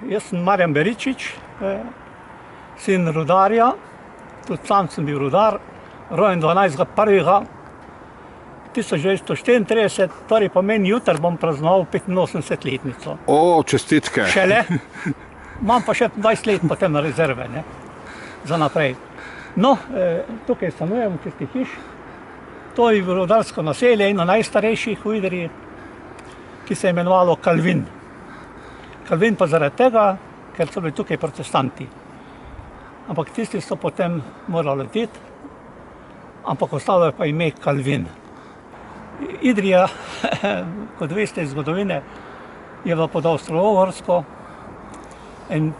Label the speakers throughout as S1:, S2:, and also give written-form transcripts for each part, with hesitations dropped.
S1: Jaz sem Marjan Beričič, sin rudarja, tudi sam sem bil rudar, rojen 12.1.1934, torej pomeni jutri bom praznoval 85-letnico.
S2: O, čestitke.
S1: Šele, imam pa še 20 let potem na rezerve, ne, za naprej. No, tukaj stanujem v tisti hiš, to je rudarsko naselje, eno najstarejših v Idriji, ki se je imenovalo Kalvin. Kalvin pa zaradi tega, ker so bili tukaj protestanti. Ampak tisti so potem morali leteti, ampak ostalo je pa ime Kalvin. Idrija, kot veste iz zgodovine, je bila pod Avstro-Ogrsko, en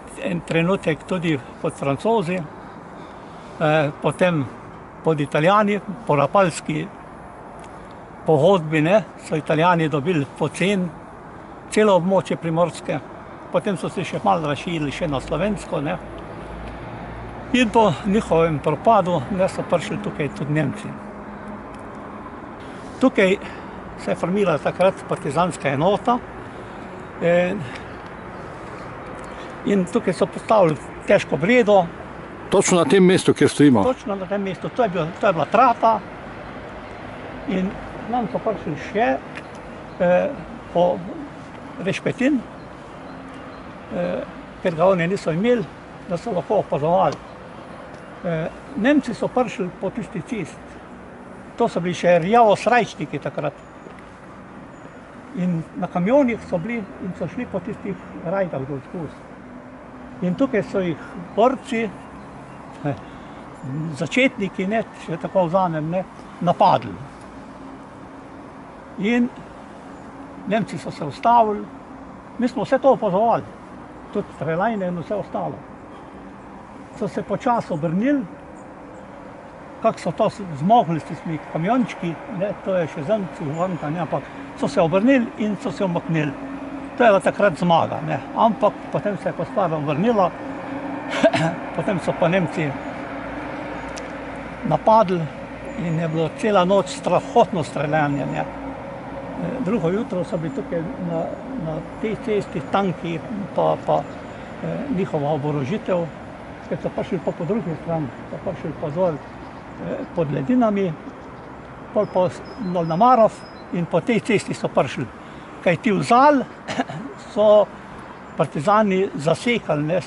S1: trenutek tudi pod Francozi, potem pod Italijani, po Rapalski pogodbi, so Italijani dobili pocen celo območje Primorske, potem so se še malo razširili še na Slovensko, ne. In po njihovem propadu so prišli tukaj tudi Nemci. Tukaj se je formirala takrat partizanska enota in tukaj so postavili težko bredo.
S2: Točno na tem mestu, kjer stojimo?
S1: Točno na tem mestu. To je bila trata in nam so prišli še po Rešpetin, ker ga oni niso imeli, da so lahko opazovali. Nemci so prišli po tisti cesti. To so bili še rjavo-srajčniki takrat. In na kamionih so bili in so šli po tistih rajdah dol skozi. In tukaj so jih borci, začetniki, če tako vzamem, napadli. In Nemci so se ustavili, mi smo vse to opazovali, tudi strelajne in vse ostalo. So se počasi obrnili, kako so to zmogli s tistimi kamiončki, to je še zemci, ampak so se obrnili in so se umaknili. To je bila takrat zmaga, ampak potem se je pa stvar obrnila, potem so pa Nemci napadli in je bilo cela noč strahotno streljanje. Drugo jutro so bili tukaj na tej cesti tanki pa njihova oborožitev, ker so prišli pa po drugi strani, so prišli pa zol pod ledinami, pol pa na Marov in po tej cesti so prišli. Kajti v Zal so partizani zasekali,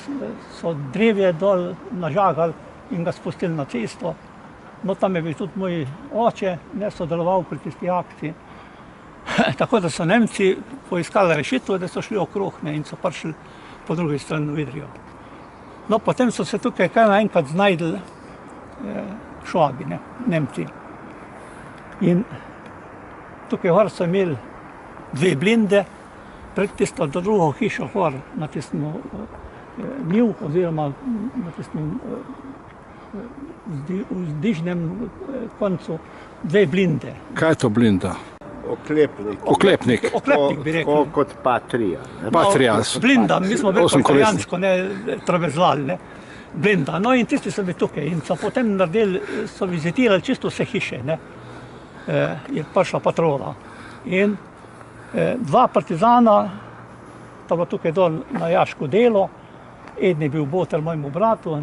S1: so drevje dol nažagali in ga spustili na cesto. No, tam je bil tudi moj oče, sodeloval pri tisti akciji. Tako da so Nemci poiskali rešitev, da so šli okrog in so prišli po drugi strani v Idrijo. No, potem so se tukaj kar naenkrat znajdli Švabi, Nemci. In tukaj gor so imeli dve blinde, pred tisto drugo hišo gor na tistem njiv oziroma na tistem vzdižnem koncu dve blinde.
S2: Kaj je to blinda?
S3: Oklepnik.
S2: Oklepnik.
S1: Oklepnik bi rekel.
S3: Kot Patria.
S2: Patria.
S1: Blinda, mi smo bili italijansko, trobezlali, blinda. No in tisti so bili tukaj in so potem naredili, so vizitirali čisto vse hiše, je prišla patrola. In dva partizana, to bilo tukaj dol na Jaško delo, eden je bil boter mojemu bratu,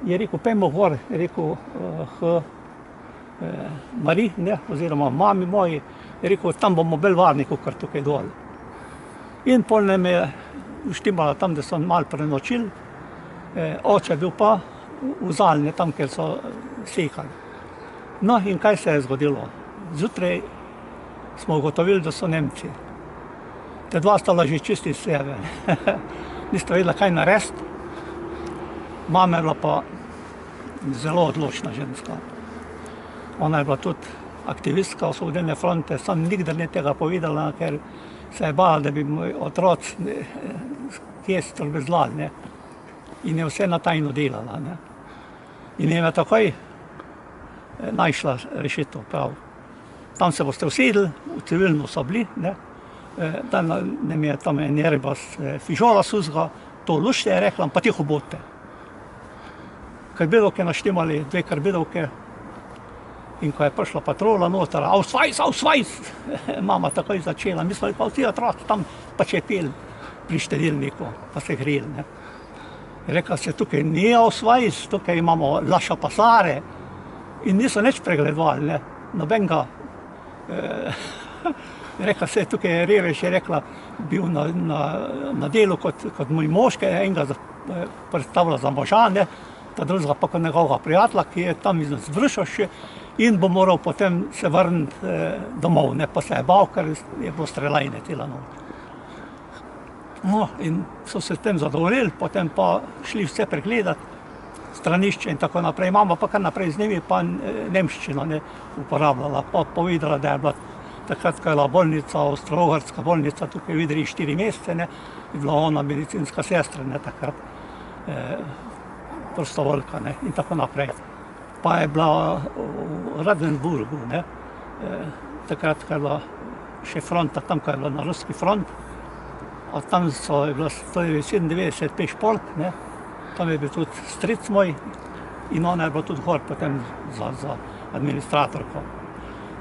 S1: je rekel, pejmo gor, je rekel Mari, oziroma mami moji, je rekel, tam bomo bolj varni, kot tukaj dol. In pol nam je štimala tam, da so malo prenočili, oče je bil pa v Zalni, tam, kjer so sekali. No in kaj se je zgodilo? Zjutraj smo ugotovili, da so Nemci. Te dva stala že čisti iz sebe. Nista vedela, kaj narediti. Mama je bila pa zelo odločna ženska. Ona je bila tudi aktivistka Osvobodilne fronte, sam nikdar ni tega povedala, ker se je bala, da bi moj otroci kje strobezlali, in je vse na tajno delala. In je takoj našla rešitev, prav. Tam se boste usedli, v civilno so bili, tam nam je tam en jerebas fižola suzga, to lušte je rekla, pa tiho bodite. Karbidovke naštimali, dve karbidovke, in ko je prišla patrola noter, Ausweis, Ausweis, mama takoj začela, mi smo pa vsi otroci tam pa čepeli pri štedilniku, pa se grili. Ne. Je rekla, se tukaj ni osvajs, tukaj imamo laša pasare in niso nič pregledovali, ne, nobenega. Je rekla, se tukaj je revež, je rekla, bil na delu kot moj moške, enega predstavlja za moža, ne, ta drugega pa kot njegovega prijatelja, ki je tam iz Vršoš in bo moral potem se vrniti domov, ne, pa se je bal, ker je bilo streljanje cela noč. No, in so se s tem zadovoljili, potem pa šli vse pregledati, stranišče in tako naprej. Mama pa kar naprej z njimi pa nemščino ne uporabljala, pa povedala, da je bila takrat, ko je bila bolnica, Avstro-Ogrska bolnica, tukaj v Idriji 4 mesece, ne, je bila ona medicinska sestra, ne, takrat, prostovoljka, ne, in tako naprej. Pa je bila v Ravensburgu, ne, takrat, ko je bila še fronta, tam, ko je bila na ruski front, a tam je bilo 197 pešpolk, ne, tam je bil tudi stric moj in ona je bila tudi gor potem za administratorko.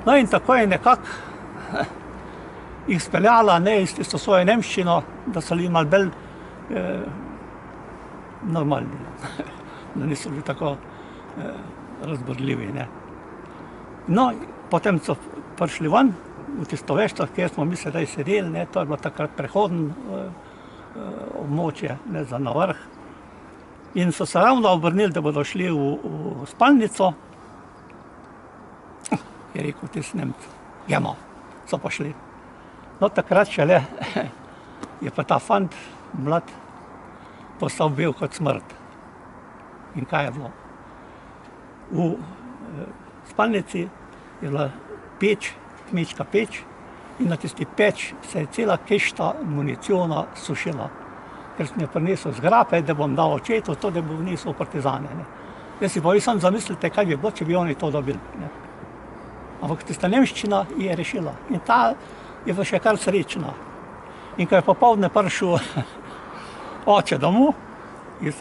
S1: No in tako je nekako jih speljala, ne, iz tisto svojo nemščino, da so bili malo bolj normalni, da niso bili tako razborljivi, ne. No, potem so prišli ven, v tisto vešto, kjer smo mi sedaj sedeli, ne, to je bilo takrat prehodno območje, ne, za na vrh. In so se ravno obrnili, da bodo šli v spalnico. Je rekel, ti Nemci, gremo, so pa šli. No, takrat šele je pa ta fant, mlad, postal bel kot smrt. In kaj je bilo? V spalnici je bila peč, kmečka peč, in na tisti peč se je cela kešta municiona sušila. Ker sem jo prinesel z grape, da bom dal očetu, to, da bo vnesel partizane. Ne. Jaz si pa vi sam zamislite, kaj bi bilo, če bi oni to dobili. Ne. Ampak tista nemščina je rešila. In ta je pa še kar srečna. In ko je popoldne prišel oče domov iz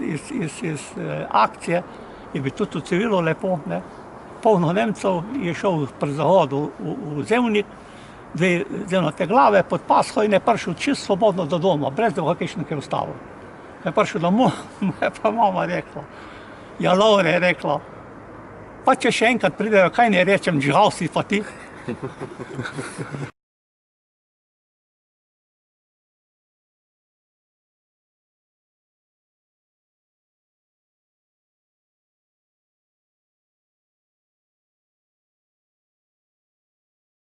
S1: akcije, je bil tudi v civilu lepo, ne. Polno Nemcev je šel pri zahodu v Zevnik, dve zelnate glave pod pasho in je prišel čisto svobodno do doma, brez da ga kakšen kaj ustavil. Ko je prišel domov, mu je pa mama rekla, ja, Lovre, je rekla, pa če še enkrat pridejo, kaj ne rečem, žal si pa ti.